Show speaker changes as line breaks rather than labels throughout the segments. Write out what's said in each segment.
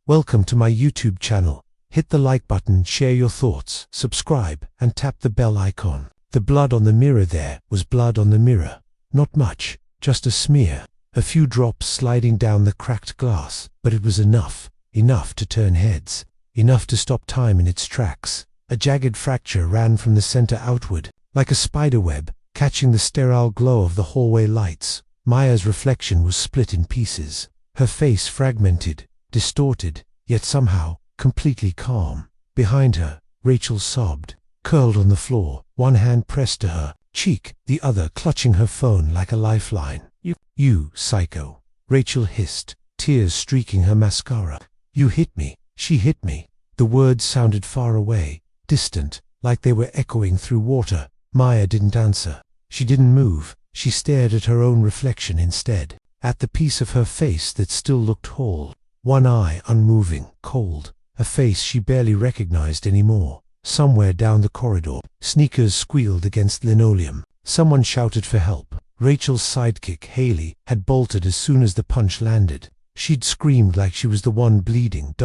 Welcome to my YouTube channel. Hit the like button, share your thoughts, subscribe, and tap the bell icon. The blood on the mirror there was blood on the mirror. Not much, just a smear. A few drops sliding down the cracked glass, but it was enough. Enough to turn heads. Enough to stop time in its tracks. A jagged fracture ran from the center outward, like a spiderweb, catching the sterile glow of the hallway lights. Maya's reflection was split in pieces. Her face fragmented, distorted, yet somehow completely calm. Behind her, Rachel sobbed, curled on the floor, one hand pressed to her cheek, the other clutching her phone like a lifeline. You psycho, Rachel hissed, tears streaking her mascara. You hit me. She hit me. The words sounded far away, distant, like they were echoing through water. Maya didn't answer. She didn't move. She stared at her own reflection instead, at the piece of her face that still looked whole. One eye unmoving, cold, a face she barely recognized anymore. Somewhere down the corridor, sneakers squealed against linoleum. Someone shouted for help. Rachel's sidekick, Haley, had bolted as soon as the punch landed. She'd screamed like she was the one bleeding.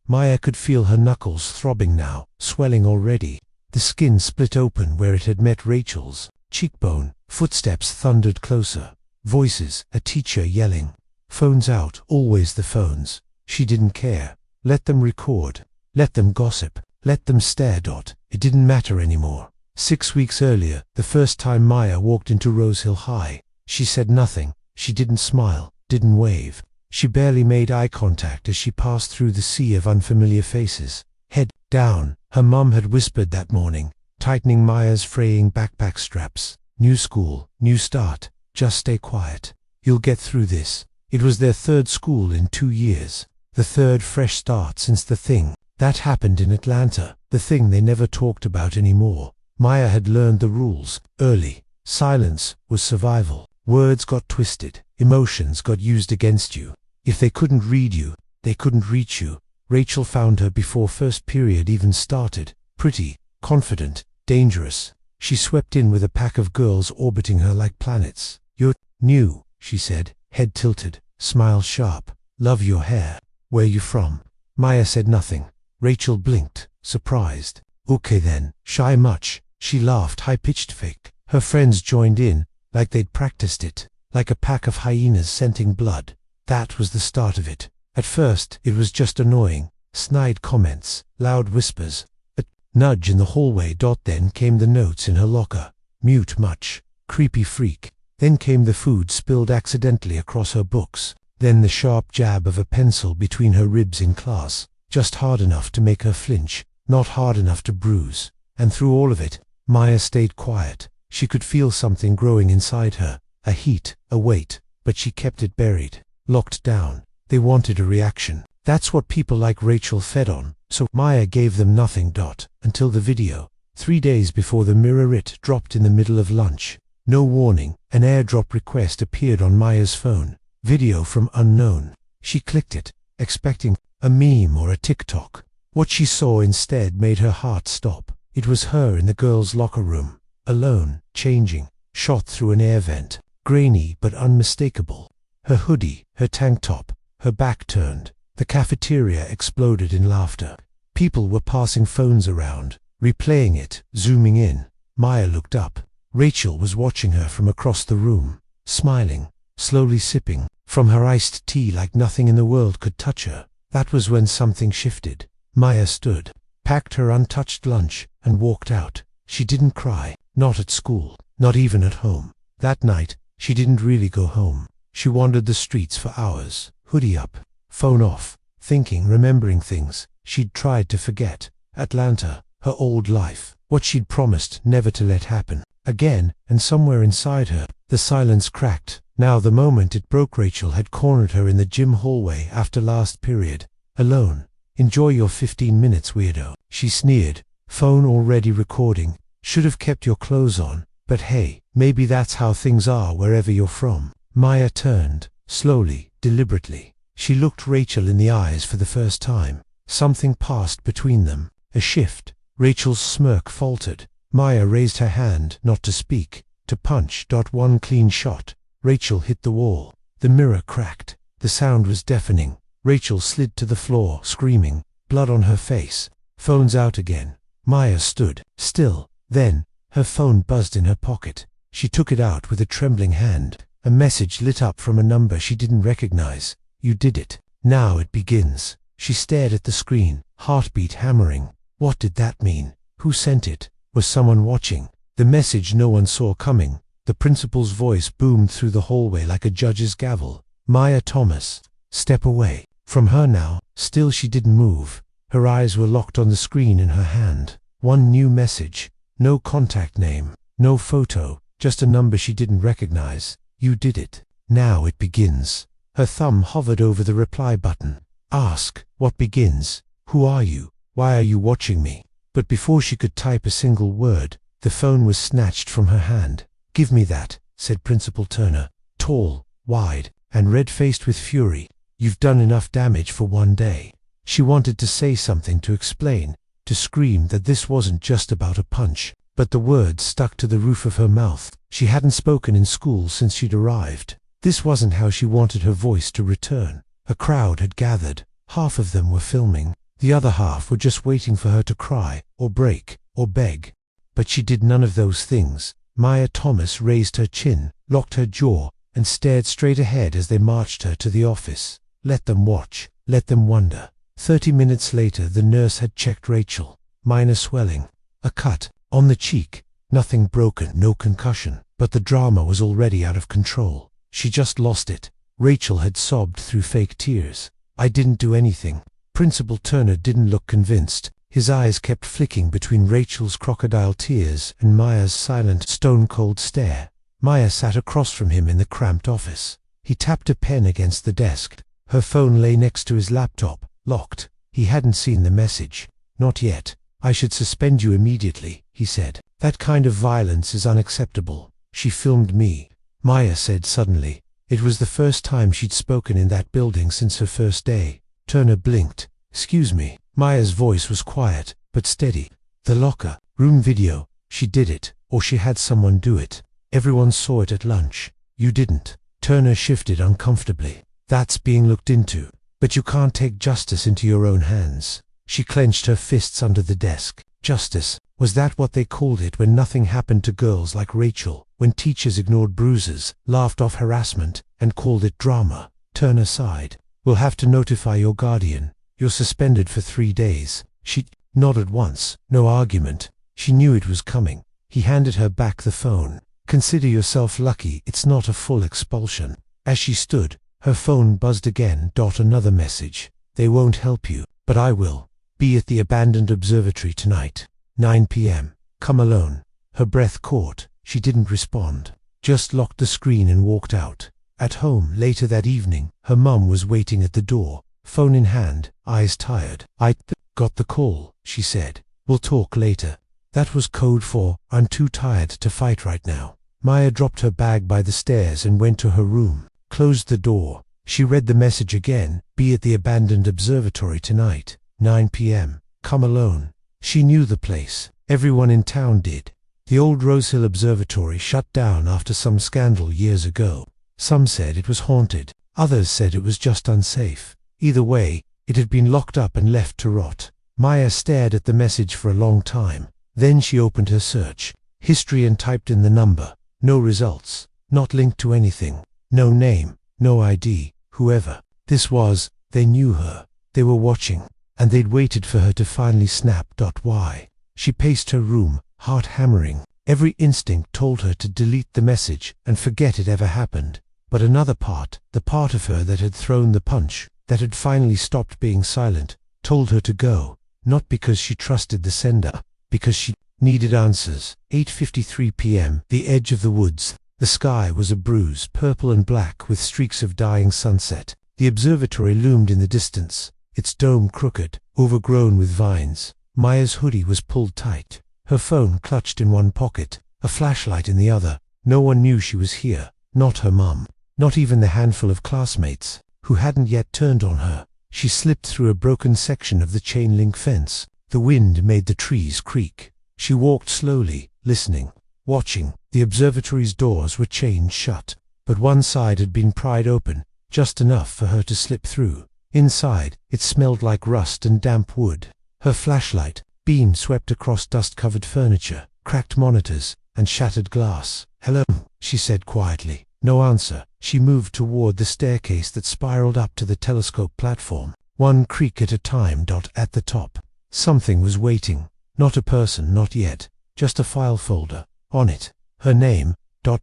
Maya could feel her knuckles throbbing now, swelling already. The skin split open where it had met Rachel's cheekbone. Footsteps thundered closer. Voices, a teacher yelling. Phones out, always the phones. She didn't care. Let them record. Let them gossip. Let them stare. It didn't matter anymore. 6 weeks earlier, the first time Maya walked into Rosehill High, she said nothing. She didn't smile, didn't wave. She barely made eye contact as she passed through the sea of unfamiliar faces. Head down, her mum had whispered that morning, tightening Maya's fraying backpack straps. New school, new start. Just stay quiet. You'll get through this. It was their third school in 2 years. The third fresh start since the thing that happened in Atlanta, the thing they never talked about anymore. Maya had learned the rules early. Silence was survival. Words got twisted. Emotions got used against you. If they couldn't read you, they couldn't reach you. Rachel found her before first period even started. Pretty, confident, dangerous. She swept in with a pack of girls orbiting her like planets. You're new, she said, head tilted, smile sharp. Love your hair. Where you from? Maya said nothing. Rachel blinked, surprised. Okay then, shy much? She laughed, high-pitched fake. Her friends joined in, like they'd practiced it, like a pack of hyenas scenting blood. That was the start of it. At first, it was just annoying. Snide comments, loud whispers, a nudge in the hallway. Then came the notes in her locker. Mute much. Creepy freak. Then came the food spilled accidentally across her books. Then the sharp jab of a pencil between her ribs in class. Just hard enough to make her flinch, not hard enough to bruise. And through all of it, Maya stayed quiet. She could feel something growing inside her, a heat, a weight, but she kept it buried, locked down. They wanted a reaction. That's what people like Rachel fed on, so Maya gave them nothing. Until the video. 3 days before the mirror, it dropped in the middle of lunch. No warning, an airdrop request appeared on Maya's phone. Video from unknown. She clicked it, expecting a meme or a TikTok. What she saw instead made her heart stop. It was her in the girls' locker room, alone, changing, shot through an air vent, grainy but unmistakable. Her hoodie, her tank top, her back turned. The cafeteria exploded in laughter. People were passing phones around, replaying it, zooming in. Maya looked up. Rachel was watching her from across the room, smiling, slowly sipping from her iced tea like nothing in the world could touch her. That was when something shifted. Maya stood, packed her untouched lunch, and walked out. She didn't cry, not at school, not even at home. That night, she didn't really go home. She wandered the streets for hours, hoodie up, phone off, thinking, remembering things she'd tried to forget. Atlanta, her old life, what she'd promised never to let happen again. And somewhere inside her, the silence cracked. Now the moment it broke. Rachel had cornered her in the gym hallway after last period. Alone. Enjoy your 15 minutes, weirdo, she sneered. Phone already recording. Should have kept your clothes on. But hey, maybe that's how things are wherever you're from. Maya turned, slowly, deliberately. She looked Rachel in the eyes for the first time. Something passed between them. A shift. Rachel's smirk faltered. Maya raised her hand, not to speak, to punch. One clean shot. Rachel hit the wall. The mirror cracked. The sound was deafening. Rachel slid to the floor, screaming, blood on her face. Phone's out again. Maya stood still. Then, her phone buzzed in her pocket. She took it out with a trembling hand. A message lit up from a number she didn't recognize. You did it. Now it begins. She stared at the screen, heartbeat hammering. What did that mean? Who sent it? Was someone watching? The message no one saw coming. The principal's voice boomed through the hallway like a judge's gavel. Maya Thomas. Step away. From her now. Still she didn't move. Her eyes were locked on the screen in her hand. One new message. No contact name. No photo. Just a number she didn't recognize. You did it. Now it begins. Her thumb hovered over the reply button. Ask. What begins? Who are you? Why are you watching me? But before she could type a single word, the phone was snatched from her hand. Give me that, said Principal Turner, tall, wide, and red-faced with fury. You've done enough damage for one day. She wanted to say something, to explain, to scream that this wasn't just about a punch, but the words stuck to the roof of her mouth. She hadn't spoken in school since she'd arrived. This wasn't how she wanted her voice to return. A crowd had gathered. Half of them were filming. The other half were just waiting for her to cry, or break, or beg. But she did none of those things. Maya Thomas raised her chin, locked her jaw, and stared straight ahead as they marched her to the office. Let them watch. Let them wonder. 30 minutes later, the nurse had checked Rachel. Minor swelling. A cut. On the cheek. Nothing broken, no concussion. But the drama was already out of control. She just lost it. Rachel had sobbed through fake tears. I didn't do anything. Principal Turner didn't look convinced. His eyes kept flicking between Rachel's crocodile tears and Maya's silent, stone-cold stare. Maya sat across from him in the cramped office. He tapped a pen against the desk. Her phone lay next to his laptop, locked. He hadn't seen the message. Not yet. I should suspend you immediately, he said. That kind of violence is unacceptable. She filmed me, Maya said suddenly. It was the first time she'd spoken in that building since her first day. Turner blinked. Excuse me. Maya's voice was quiet, but steady. The locker room video. She did it, or she had someone do it. Everyone saw it at lunch. You didn't. Turner shifted uncomfortably. That's being looked into. But you can't take justice into your own hands. She clenched her fists under the desk. Justice. Was that what they called it when nothing happened to girls like Rachel? When teachers ignored bruises, laughed off harassment, and called it drama? Turner sighed. We'll have to notify your guardian. You're suspended for 3 days. She nodded once. No argument. She knew it was coming. He handed her back the phone. Consider yourself lucky it's not a full expulsion. As she stood, her phone buzzed again. Another message. They won't help you, but I will. Be at the abandoned observatory tonight. 9 p.m. Come alone. Her breath caught. She didn't respond. Just locked the screen and walked out. At home, later that evening, her mum was waiting at the door, phone in hand, eyes tired. I got the call, she said. We'll talk later. That was code for, I'm too tired to fight right now. Maya dropped her bag by the stairs and went to her room, closed the door. She read the message again. Be at the abandoned observatory tonight, 9 p.m. Come alone. She knew the place. Everyone in town did. The old Rosehill Observatory shut down after some scandal years ago. Some said it was haunted. Others said it was just unsafe. Either way, it had been locked up and left to rot. Maya stared at the message for a long time. Then she opened her search history and typed in the number. No results. Not linked to anything. No name. No ID. Whoever this was, they knew her. They were watching. And they'd waited for her to finally snap. Why? She paced her room, heart hammering. Every instinct told her to delete the message and forget it ever happened. But another part, the part of her that had thrown the punch, that had finally stopped being silent, told her to go. Not because she trusted the sender, because she needed answers. 8:53 p.m. The edge of the woods. The sky was a bruise, purple and black with streaks of dying sunset. The observatory loomed in the distance, its dome crooked, overgrown with vines. Maya's hoodie was pulled tight. Her phone clutched in one pocket, a flashlight in the other. No one knew she was here. Not her mum. Not even the handful of classmates, who hadn't yet turned on her. She slipped through a broken section of the chain-link fence. The wind made the trees creak. She walked slowly, listening, watching. The observatory's doors were chained shut, but one side had been pried open, just enough for her to slip through. Inside, it smelled like rust and damp wood. Her flashlight beam swept across dust-covered furniture, cracked monitors, and shattered glass. "Hello," she said quietly. No answer. She moved toward the staircase that spiraled up to the telescope platform, one creak at a time. At the top, something was waiting. Not a person, not yet, just a file folder. On it, her name,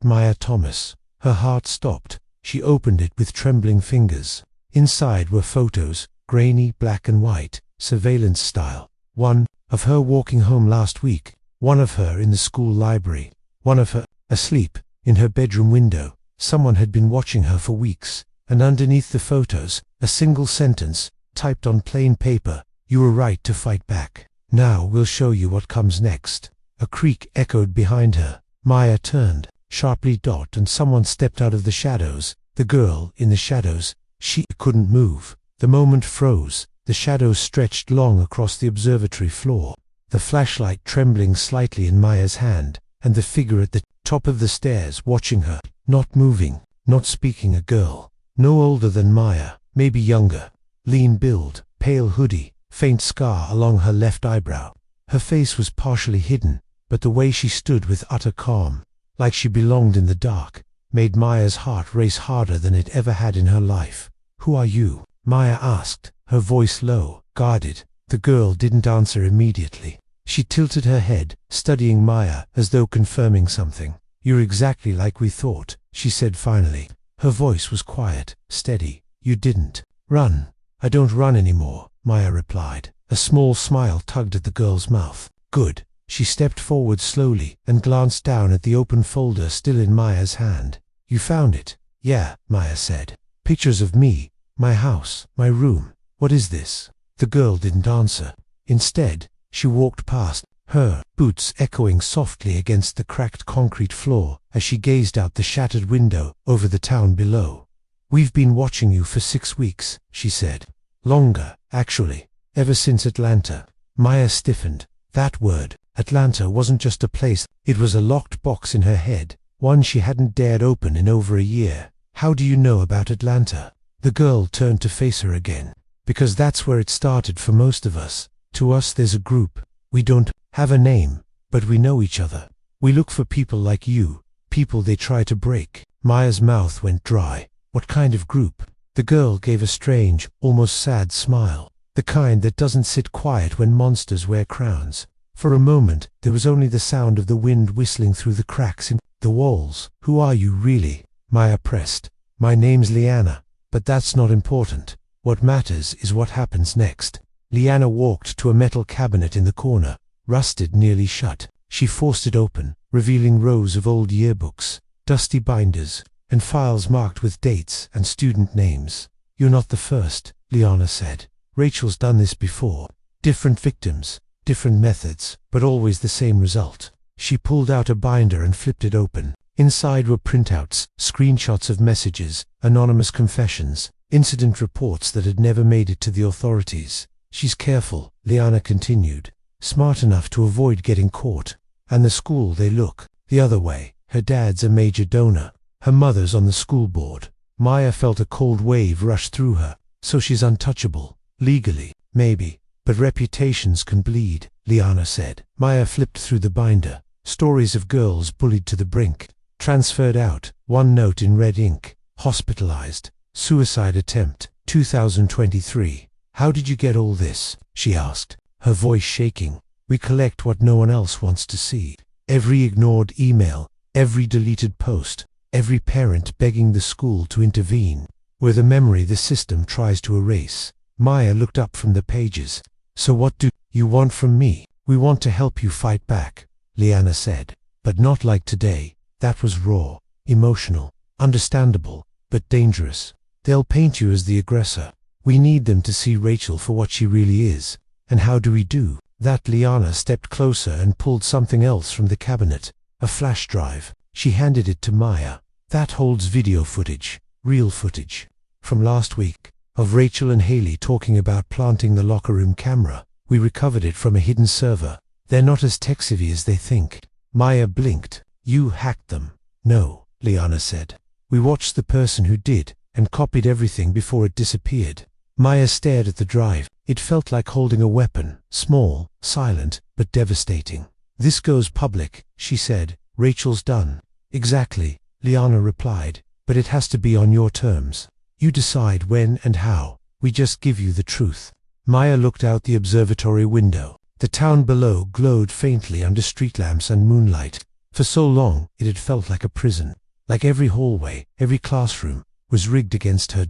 Maya Thomas. Her heart stopped. She opened it with trembling fingers. Inside were photos, grainy, black and white, surveillance style. One of her walking home last week, one of her in the school library, one of her asleep in her bedroom window. Someone had been watching her for weeks, and underneath the photos, a single sentence, typed on plain paper: "You were right to fight back. Now we'll show you what comes next." A creak echoed behind her. Maya turned sharply, and someone stepped out of the shadows. The girl in the shadows. She couldn't move. The moment froze. The shadows stretched long across the observatory floor, the flashlight trembling slightly in Maya's hand, and the figure at the top of the stairs watching her, not moving, not speaking. A girl, no older than Maya, maybe younger, lean build, pale hoodie, faint scar along her left eyebrow. Her face was partially hidden, but the way she stood with utter calm, like she belonged in the dark, made Maya's heart race harder than it ever had in her life. "Who are you?" Maya asked, her voice low, guarded. The girl didn't answer immediately. She tilted her head, studying Maya as though confirming something. "You're exactly like we thought," she said finally. Her voice was quiet, steady. "You didn't run." "I don't run anymore," Maya replied. A small smile tugged at the girl's mouth. "Good." She stepped forward slowly and glanced down at the open folder still in Maya's hand. "You found it?" "Yeah," Maya said. "Pictures of me, my house, my room. What is this?" The girl didn't answer. Instead, she walked past, her boots echoing softly against the cracked concrete floor as she gazed out the shattered window over the town below. "We've been watching you for 6 weeks," she said. "Longer, actually. Ever since Atlanta." Maya stiffened. That word, Atlanta, wasn't just a place. It was a locked box in her head, one she hadn't dared open in over a year. "How do you know about Atlanta?" The girl turned to face her again. "Because that's where it started for most of us. To us there's a group. We don't have a name, but we know each other. We look for people like you, people they try to break." Maya's mouth went dry. "What kind of group?" The girl gave a strange, almost sad smile. "The kind that doesn't sit quiet when monsters wear crowns." For a moment, there was only the sound of the wind whistling through the cracks in the walls. "Who are you really?" Maya pressed. "My name's Liana, but that's not important. What matters is what happens next." Liana walked to a metal cabinet in the corner, rusted, nearly shut. She forced it open, revealing rows of old yearbooks, dusty binders, and files marked with dates and student names. "You're not the first," Liana said. "Rachel's done this before. Different victims, different methods, but always the same result." She pulled out a binder and flipped it open. Inside were printouts, screenshots of messages, anonymous confessions, incident reports that had never made it to the authorities. "She's careful," Liana continued, "smart enough to avoid getting caught. And the school, they look the other way. Her dad's a major donor. Her mother's on the school board." Maya felt a cold wave rush through her. "So she's untouchable. Legally, maybe, but reputations can bleed," Liana said. Maya flipped through the binder. Stories of girls bullied to the brink, transferred out, one note in red ink: "Hospitalized, suicide attempt, 2023. "How did you get all this?" she asked, her voice shaking. "We collect what no one else wants to see. Every ignored email, every deleted post, every parent begging the school to intervene. We're the memory the system tries to erase." Maya looked up from the pages. "So what do you want from me?" "We want to help you fight back," Liana said. "But not like today." That was raw, emotional, understandable, but dangerous. "They'll paint you as the aggressor. We need them to see Rachel for what she really is." "And how do we do that?" Liana stepped closer and pulled something else from the cabinet, a flash drive. She handed it to Maya. "That holds video footage, real footage, from last week, of Rachel and Haley talking about planting the locker room camera. We recovered it from a hidden server. They're not as tech-savvy as they think." Maya blinked. "You hacked them?" "No," Liana said. "We watched the person who did and copied everything before it disappeared." Maya stared at the drive. It felt like holding a weapon, small, silent, but devastating. "This goes public," she said. "Rachel's done." "Exactly," Liana replied, "but it has to be on your terms. You decide when and how. We just give you the truth." Maya looked out the observatory window. The town below glowed faintly under street lamps and moonlight. For so long, it had felt like a prison. Like every hallway, every classroom, was rigged against her.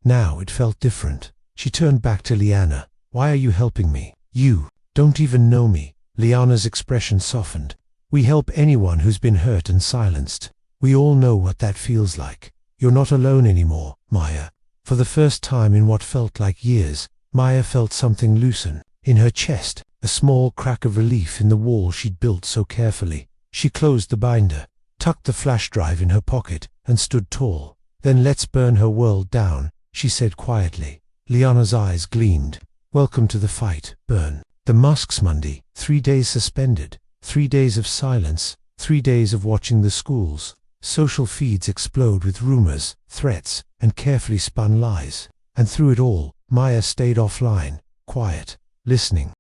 Now it felt different. She turned back to Liana. "Why are you helping me? You don't even know me." Liana's expression softened. "We help anyone who's been hurt and silenced. We all know what that feels like. You're not alone anymore, Maya." For the first time in what felt like years, Maya felt something loosen. In her chest, a small crack of relief in the wall she'd built so carefully. She closed the binder, tucked the flash drive in her pocket, and stood tall. "Then let's burn her world down," she said quietly. Liana's eyes gleamed. "Welcome to the fight, Burn." The Masks Monday, 3 days suspended, 3 days of silence, 3 days of watching the schools. Social feeds explode with rumors, threats, and carefully spun lies. And through it all, Maya stayed offline, quiet, listening.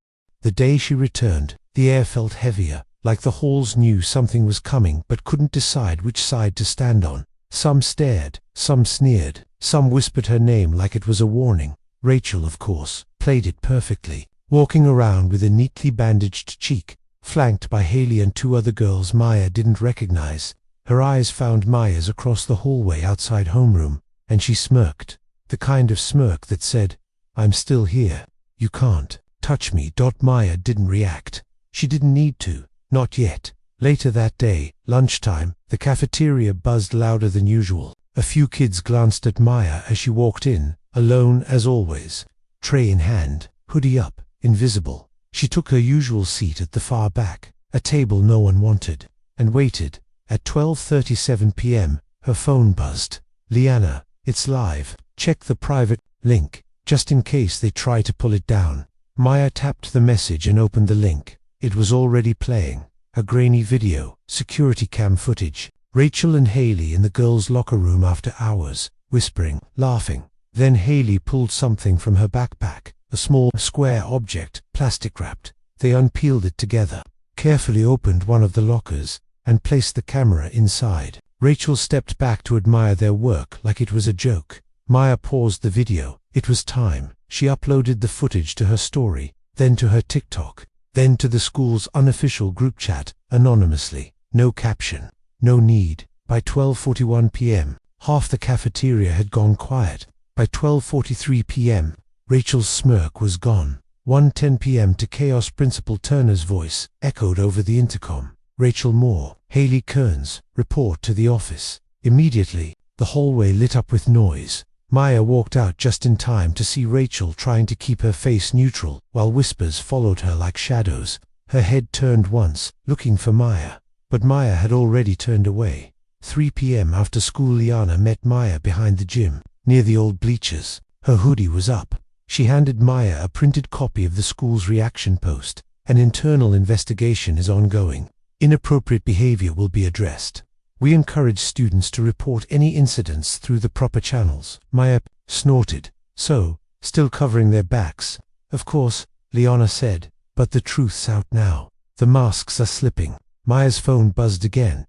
The day she returned, the air felt heavier, like the halls knew something was coming but couldn't decide which side to stand on. Some stared, some sneered, some whispered her name like it was a warning. Rachel, of course, played it perfectly, walking around with a neatly bandaged cheek, flanked by Haley and 2 other girls Maya didn't recognize. Her eyes found Maya's across the hallway outside homeroom, and she smirked, the kind of smirk that said, "I'm still here. You can't touch me." Maya didn't react. She didn't need to, not yet. Later that day, lunchtime, the cafeteria buzzed louder than usual. A few kids glanced at Maya as she walked in, alone as always, tray in hand, hoodie up, invisible. She took her usual seat at the far back, a table no one wanted, and waited. At 12:37 p.m., her phone buzzed. "Liana, it's live. Check the private link, just in case they try to pull it down." Maya tapped the message and opened the link. It was already playing. A grainy video, security cam footage. Rachel and Haley in the girls' locker room after hours, whispering, laughing. Then Haley pulled something from her backpack, a small square object, plastic wrapped. They unpeeled it together, carefully opened one of the lockers, and placed the camera inside. Rachel stepped back to admire their work like it was a joke. Maya paused the video. It was time. She uploaded the footage to her story, then to her TikTok, then to the school's unofficial group chat, anonymously. No caption. No need. By 12:41 p.m., half the cafeteria had gone quiet. By 12:43 p.m., Rachel's smirk was gone. 1:10 p.m. to Chaos Principal Turner's voice echoed over the intercom. "Rachel Moore, Haley Kearns, report to the office." Immediately, the hallway lit up with noise. Maya walked out just in time to see Rachel trying to keep her face neutral, while whispers followed her like shadows. Her head turned once, looking for Maya, but Maya had already turned away. 3 p.m. after school, Liana met Maya behind the gym, near the old bleachers. Her hoodie was up. She handed Maya a printed copy of the school's reaction post. "An internal investigation is ongoing. Inappropriate behavior will be addressed. We encourage students to report any incidents through the proper channels." Maya snorted. "So, still covering their backs?" "Of course," Liana said, "but the truth's out now. The masks are slipping." Maya's phone buzzed again.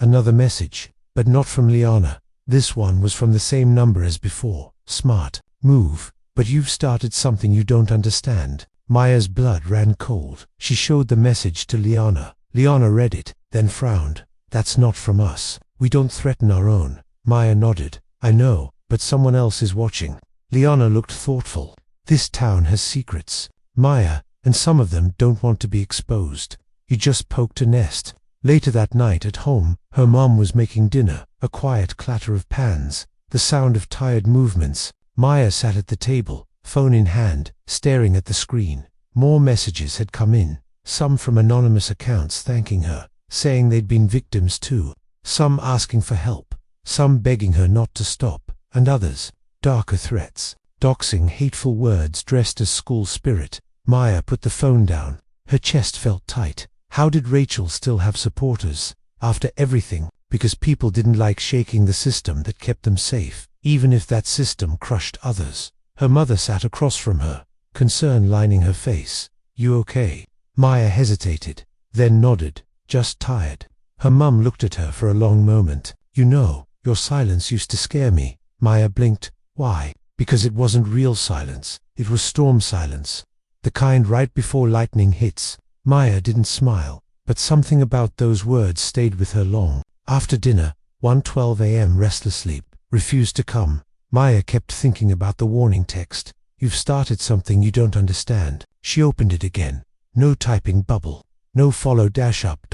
Another message, but not from Liana. This one was from the same number as before. "Smart move, but you've started something you don't understand." Maya's blood ran cold. She showed the message to Liana. Liana read it, then frowned. "That's not from us. We don't threaten our own." Maya nodded. "I know, but someone else is watching." Liana looked thoughtful. "This town has secrets, Maya, and some of them don't want to be exposed. You just poked a nest." Later that night at home, her mom was making dinner, a quiet clatter of pans, the sound of tired movements. Maya sat at the table, phone in hand, staring at the screen. More messages had come in, some from anonymous accounts thanking her, saying they'd been victims too, some asking for help, some begging her not to stop, and others, darker threats, doxing, hateful words dressed as school spirit. Maya put the phone down. Her chest felt tight. How did Rachel still have supporters? After everything, because people didn't like shaking the system that kept them safe, even if that system crushed others. Her mother sat across from her, concern lining her face. "You okay?" Maya hesitated, then nodded. "Just tired." Her mum looked at her for a long moment. "You know, your silence used to scare me." Maya blinked. "Why?" "Because it wasn't real silence. It was storm silence. The kind right before lightning hits." Maya didn't smile, but something about those words stayed with her long. After dinner, 1:12 a.m. restless sleep refused to come. Maya kept thinking about the warning text. "You've started something you don't understand." She opened it again. No typing bubble. No follow-up.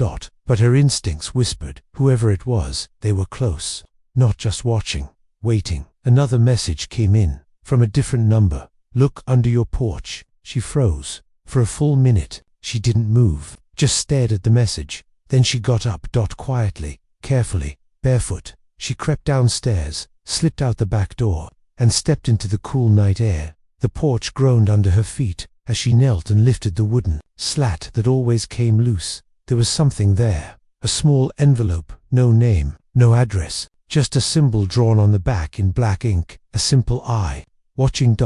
But her instincts whispered, whoever it was, they were close. Not just watching, waiting. Another message came in, from a different number. "Look under your porch." She froze. For a full minute, she didn't move, just stared at the message. Then she got up. Quietly, carefully, barefoot. She crept downstairs, slipped out the back door, and stepped into the cool night air. The porch groaned under her feet as she knelt and lifted the wooden slat that always came loose. There was something there. A small envelope, no name, no address, just a symbol drawn on the back in black ink, a simple eye. Watching.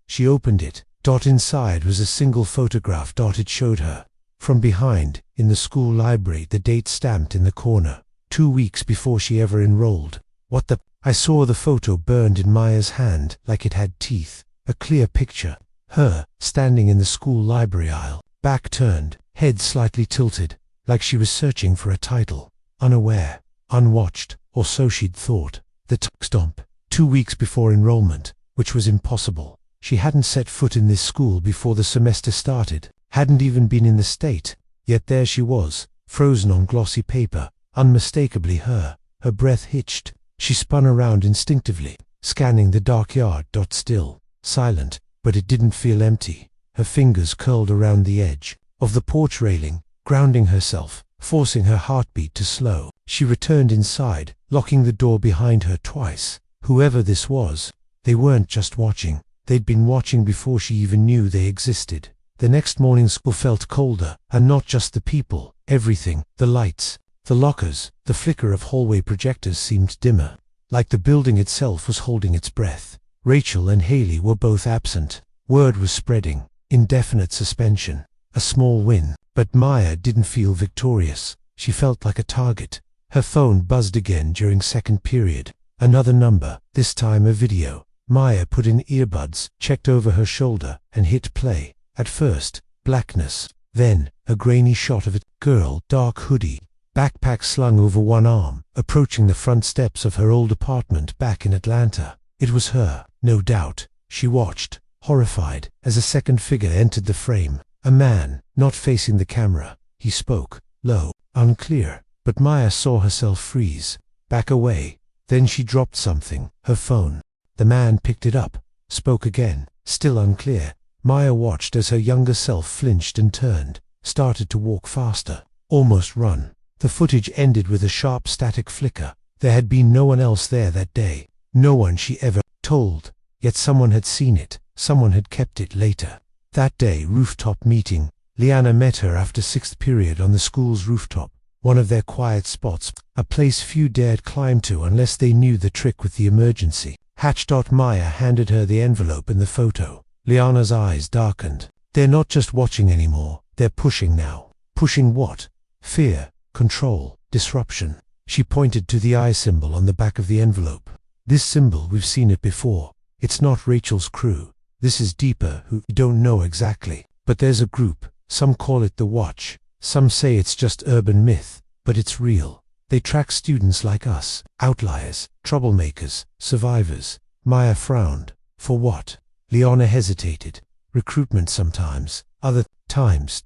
She opened it. Inside was a single photograph. It showed her. From behind, in the school library, the date stamped in the corner. 2 weeks before she ever enrolled. What the... I saw the photo burned in Maya's hand like it had teeth. A clear picture. Her, standing in the school library aisle, back turned, head slightly tilted, like she was searching for a title. Unaware, unwatched, or so she'd thought. The stomp. 2 weeks before enrollment, which was impossible. She hadn't set foot in this school before the semester started, hadn't even been in the state. Yet there she was, frozen on glossy paper, unmistakably her. Her breath hitched. She spun around instinctively, scanning the dark yard. Still, silent, but it didn't feel empty. Her fingers curled around the edge of the porch railing, grounding herself, forcing her heartbeat to slow. She returned inside, locking the door behind her twice. Whoever this was, they weren't just watching. They'd been watching before she even knew they existed. The next morning school felt colder, and not just the people, everything. The lights, the lockers, the flicker of hallway projectors seemed dimmer, like the building itself was holding its breath. Rachel and Haley were both absent. Word was spreading, indefinite suspension. A small win, but Maya didn't feel victorious. She felt like a target. Her phone buzzed again during second period. Another number, this time a video. Maya put in earbuds, checked over her shoulder, and hit play. At first, blackness. Then, a grainy shot of a girl, dark hoodie, backpack slung over one arm, approaching the front steps of her old apartment back in Atlanta. It was her, no doubt. She watched, horrified, as a second figure entered the frame. A man, not facing the camera. He spoke, low, unclear, but Maya saw herself freeze, back away. Then she dropped something, her phone. The man picked it up, spoke again, still unclear. Maya watched as her younger self flinched and turned, started to walk faster, almost run. The footage ended with a sharp static flicker. There had been no one else there that day, no one she ever told, yet someone had seen it, someone had kept it later. That day, rooftop meeting. Liana met her after sixth period on the school's rooftop, one of their quiet spots, a place few dared climb to unless they knew the trick with the emergency. Hatch. Maya handed her the envelope and the photo. Liana's eyes darkened. They're not just watching anymore, they're pushing now. Pushing what? Fear, control, disruption. She pointed to the eye symbol on the back of the envelope. This symbol, we've seen it before. It's not Rachel's crew. This is deeper, who don't know exactly. But there's a group. Some call it the Watch. Some say it's just urban myth. But it's real. They track students like us, outliers, troublemakers, survivors. Maya frowned. For what? Liana hesitated. Recruitment sometimes, other times.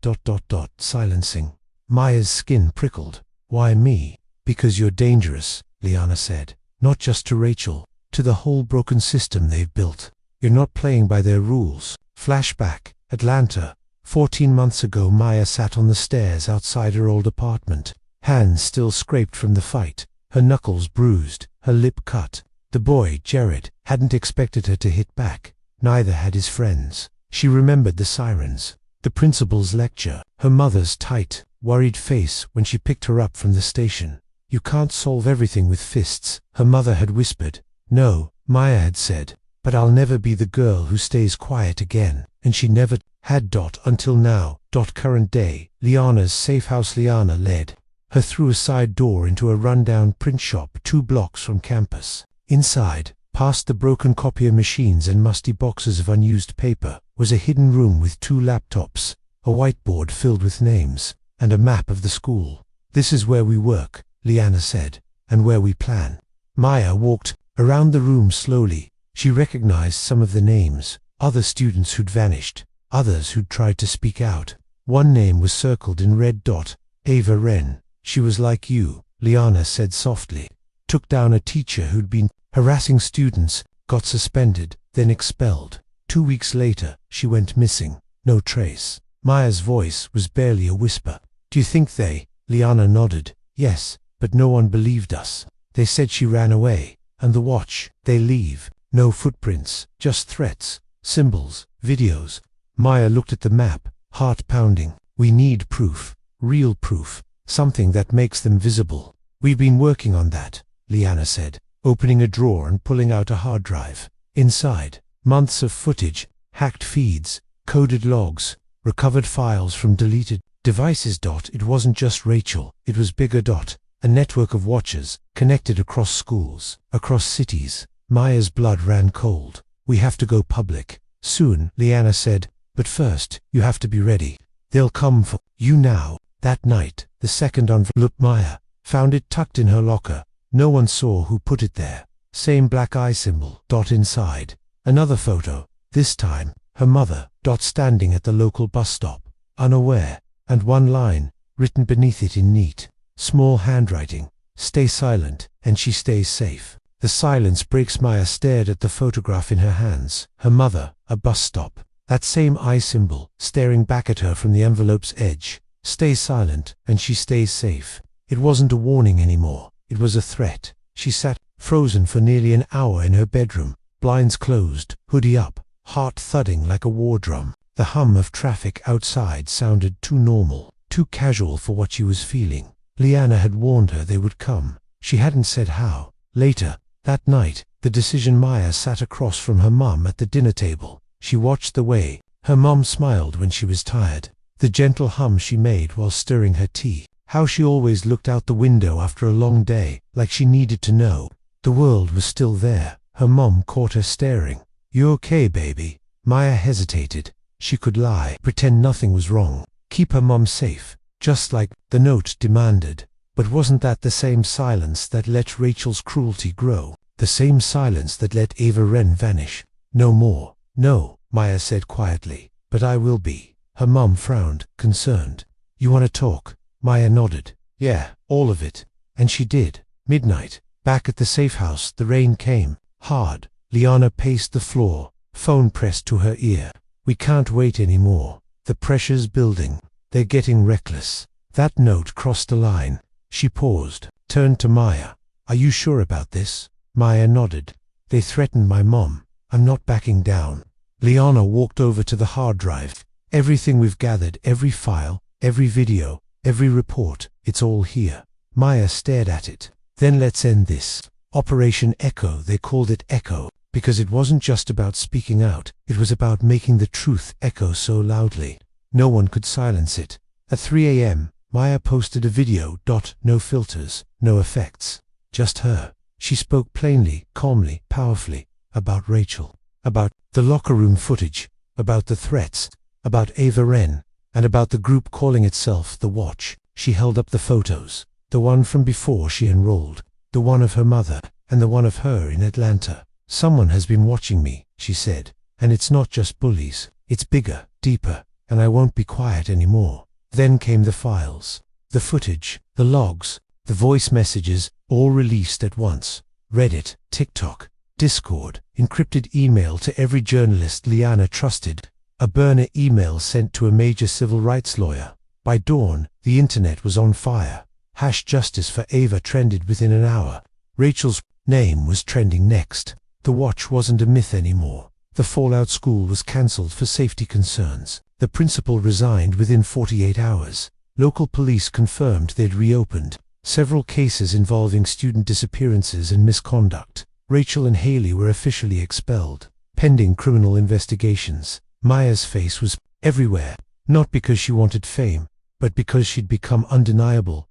Silencing. Maya's skin prickled. Why me? Because you're dangerous, Liana said. Not just to Rachel, to the whole broken system they've built. You're not playing by their rules. Flashback, Atlanta. 14 months ago, Maya sat on the stairs outside her old apartment. Hands still scraped from the fight, her knuckles bruised, her lip cut. The boy, Jared, hadn't expected her to hit back. Neither had his friends. She remembered the sirens, the principal's lecture, her mother's tight, worried face when she picked her up from the station. You can't solve everything with fists, her mother had whispered. No, Maya had said. but I'll never be the girl who stays quiet again. And she never had. Until now. Current day. Liana's safe house. Liana led her through a side door into a rundown print shop 2 blocks from campus. Inside, past the broken copier machines and musty boxes of unused paper, was a hidden room with 2 laptops, a whiteboard filled with names, and a map of the school. This is where we work, Liana said, and where we plan. Maya walked around the room slowly. She recognized some of the names, other students who'd vanished, others who'd tried to speak out. One name was circled in red. Ava Wren. She was like you, Liana said softly. Took down a teacher who'd been harassing students, got suspended, then expelled. 2 weeks later, she went missing. No trace. Maya's voice was barely a whisper. Do you think they? Liana nodded. Yes, but no one believed us. They said she ran away. And the watch. They leave. No footprints, just threats, symbols, videos. Maya looked at the map, heart pounding. We need proof. Real proof. Something that makes them visible. We've been working on that, Liana said, opening a drawer and pulling out a hard drive. Inside, months of footage, hacked feeds, coded logs, recovered files from deleted devices. It wasn't just Rachel, it was bigger. A network of watchers, connected across schools, across cities. Maya's blood ran cold. We have to go public. Soon, Liana said, but first, you have to be ready. They'll come for you now. That night, the second envelope. Maya found it tucked in her locker. No one saw who put it there. Same black eye symbol. Inside. Another photo. This time, her mother. Standing at the local bus stop. Unaware. And one line, written beneath it in neat, small handwriting. Stay silent, and she stays safe. The silence breaks. Maya stared at the photograph in her hands. Her mother, a bus stop. That same eye symbol, staring back at her from the envelope's edge. Stay silent, and she stays safe. It wasn't a warning anymore. It was a threat. She sat, frozen for nearly an hour in her bedroom, blinds closed, hoodie up, heart thudding like a war drum. The hum of traffic outside sounded too normal, too casual for what she was feeling. Liana had warned her they would come. She hadn't said how. Later, that night, the decision. Maya sat across from her mum at the dinner table. She watched the way her mum smiled when she was tired. The gentle hum she made while stirring her tea. How she always looked out the window after a long day, like she needed to know. The world was still there. Her mum caught her staring. You okay, baby? Maya hesitated. She could lie, pretend nothing was wrong, keep her mum safe, just like the note demanded. But wasn't that the same silence that let Rachel's cruelty grow? The same silence that let Ava Wren vanish? No more. No, Maya said quietly, but I will be. Her mum frowned, concerned. You want to talk? Maya nodded. Yeah, all of it. And she did. Midnight. Back at the safe house, the rain came. Hard. Liana paced the floor, phone pressed to her ear. We can't wait anymore. The pressure's building. They're getting reckless. That note crossed a line. She paused, turned to Maya. Are you sure about this? Maya nodded. They threatened my mom. I'm not backing down. Liana walked over to the hard drive. Everything we've gathered, every file, every video, every report, it's all here. Maya stared at it. Then let's end this. Operation Echo. They called it Echo because it wasn't just about speaking out. It was about making the truth echo so loudly. No one could silence it. At 3 a.m., Maya posted a video. No filters, no effects. Just her. She spoke plainly, calmly, powerfully, about Rachel, about the locker room footage, about the threats, about Ava Wren, and about the group calling itself The Watch. She held up the photos, the one from before she enrolled, the one of her mother, and the one of her in Atlanta. Someone has been watching me, she said, and it's not just bullies. It's bigger, deeper, and I won't be quiet anymore. Then came the files, the footage, the logs, the voice messages, all released at once. Reddit, TikTok, Discord, encrypted email to every journalist Liana trusted, a burner email sent to a major civil rights lawyer. By dawn, the internet was on fire. #Justice for Ava trended within an hour. Rachel's name was trending next. The Watch wasn't a myth anymore. The Fallout School was cancelled for safety concerns. The principal resigned within 48 hours. Local police confirmed they'd reopened. Several cases involving student disappearances and misconduct. Rachel and Haley were officially expelled. pending criminal investigations. Maya's face was everywhere, not because she wanted fame, but because she'd become undeniable.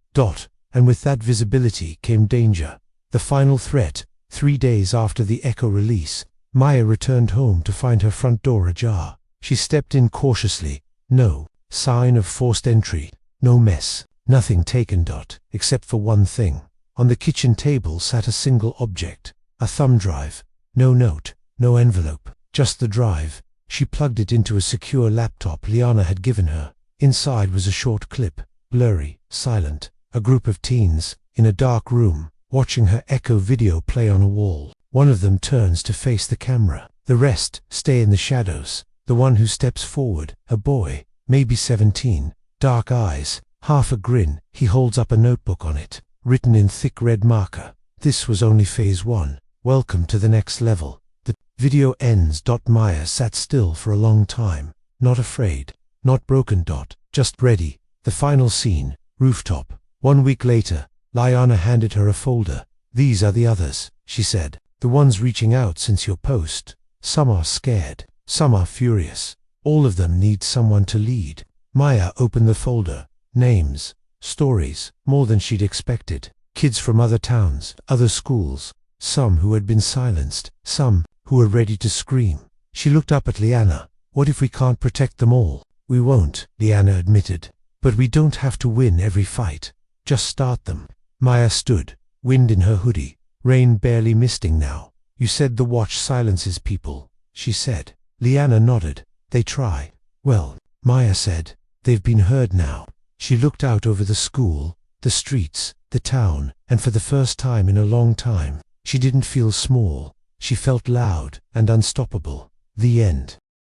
And with that visibility came danger. The final threat. 3 days after the Echo release, Maya returned home to find her front door ajar. She stepped in cautiously. No sign of forced entry, no mess, nothing taken. Except for one thing. On the kitchen table sat a single object, a thumb drive. No note, no envelope, just the drive. She plugged it into a secure laptop Liana had given her. Inside was a short clip, blurry, silent. A group of teens, in a dark room, watching her Echo video play on a wall. One of them turns to face the camera. The rest stay in the shadows. The one who steps forward, a boy, maybe 17, dark eyes, half a grin. He holds up a notebook. On it, written in thick red marker. This was only phase 1. Welcome to the next level. The video ends. Maya sat still for a long time, not afraid, not broken. Just ready. The final scene, rooftop. 1 week later, Liana handed her a folder. These are the others, she said. The ones reaching out since your post. Some are scared, some are furious. All of them need someone to lead. Maya opened the folder. Names, stories, more than she'd expected. Kids from other towns, other schools. Some who had been silenced, some who were ready to scream. She looked up at Liana. What if we can't protect them all? We won't, Liana admitted. But we don't have to win every fight. Just start them. Maya stood, wind in her hoodie, rain barely misting now. You said the watch silences people, she said. Liana nodded. They try. Well, Maya said, they've been heard now. She looked out over the school, the streets, the town, and for the first time in a long time, she didn't feel small. She felt loud and unstoppable. The end.